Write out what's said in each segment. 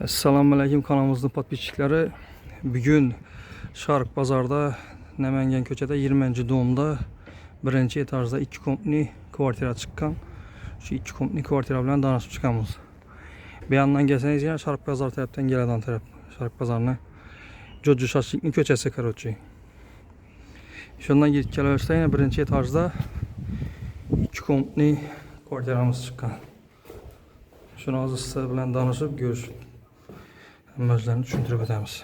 Assalamu alaykum kanalımızın podpисчиklari. Bugün Sharq Bazarda Namangan ko'chada 20-domda birinchi etajda 2 kompni kvartira chiqqan. Shu 2 kompni kvartira bilan tanishib chiqamiz. Bu yandan kelsangiz yana Sharq Bazar tarafdan keladigan taraf. Sharq Bazarni Jo'jo Shashlikning ko'chasi короче. Shundan yetib kelaversa yana birinchi etajda 2 kompni kvartiramiz chiqqan. Shuni hozir sizlar bilan tanishib görüşüp Hammalarını tushuntirib o'tamiz.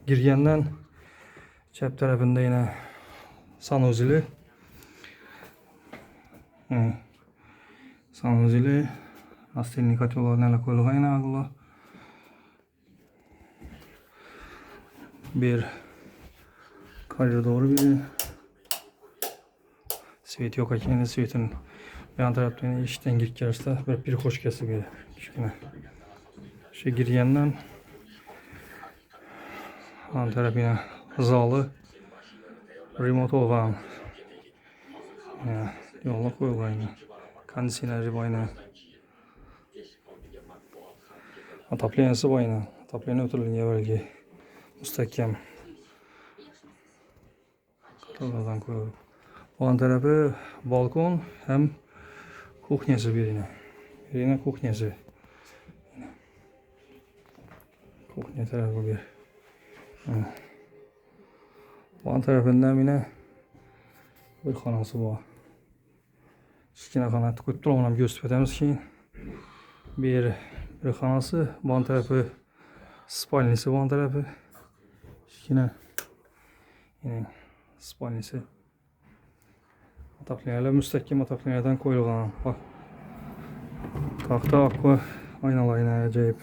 Girgandan chap tarafında yine sanuzili. Sanuzili. Nastilni ko'ylag'ini qo'yilgan ag'lo. Bir koridor bir svet yok ekan, svetin yan tarafdan ishdan girib kelishda bir xo'sh kelsa bir kichkina. Shu girgandan Yan tarafına zalı remote olan yolla koyulgan kondisiyoneri bayna отоплениясы bayna отопление o'tirilgan belki mustahkam katalogdan koyulgan. Olan tarafı balkon hem kuxnyası birine kuxnyası. Kuxnya tarafı bir. Bu tarafından yine bir xonasi bor. Kichkina xona qo'yib turib, ham ko'rsatib o'tamiz keyin. Bir xonasi, bu tarafı spalnisi, bu tarafı kichkina yine spalnisi. Otopleniylar mustahkam otopleniylardan qo'yilgan. Bak. Taxta aqua aynalarına acayip.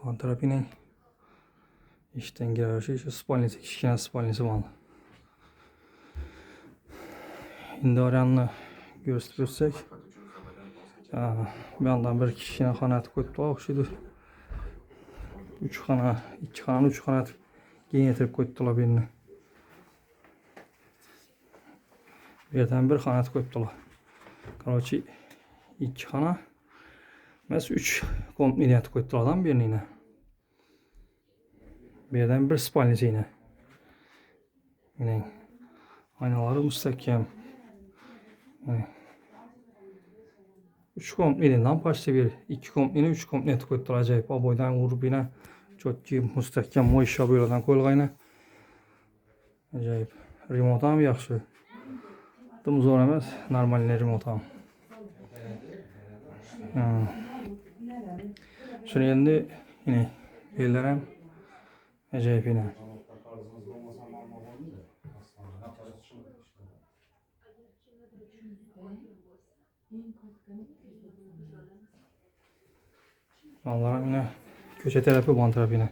Bu tarafının İşten girişi şu spalnisi, kichkina spalnisi var. Endi oranni ko'rsatib o'tsak, bu yandan bir kichkina xona qo'yibdi, o'xshaydi. 3 xona, 2 xonani 3 xona kengaytirib qo'yibdilar bu yerni. Bu yerdan bir xona qo'yibdilar. Короче, 2 xona emas 3 kompni qo'yibdilar bu yerni. Bir yerden bir spalnisi yine. Aynaları müstahkem. 3 kompliden başta bir 2 komplini 3 komplet koydular acayip. O boydan vurup yine çok ki müstahkem o işe böyleden koyulgayına. Acayip. Remote ham yaxşı. Dım zor emas, normalne remote ham. Şunu endi yine yerler ham acayip yine. Allah'ım yine köşe tarafı bu tarafı yine.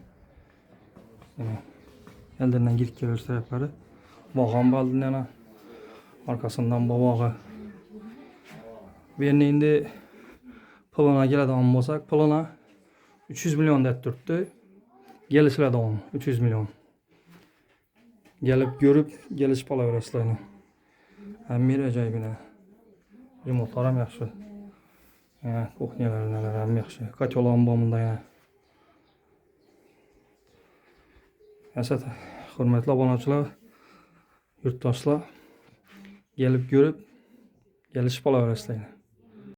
Eldirinden girip geliyoruz tarafları. Bağan baldı yana. Arkasından babağı. Birine indi pılına geledi olmasak pılına 300 milyon det tuttu. Gelişler de 300 milyon. Gelip görüp geliş palavraslarını. Hem bir acayibine. Remotelar hem yaxşı. Kuxnyalar neler hem yaxşı. Kaç olan bomunda yine. Esat, hürmetli abonaçılar, yurttaşlar gelip görüp geliş palavraslarını.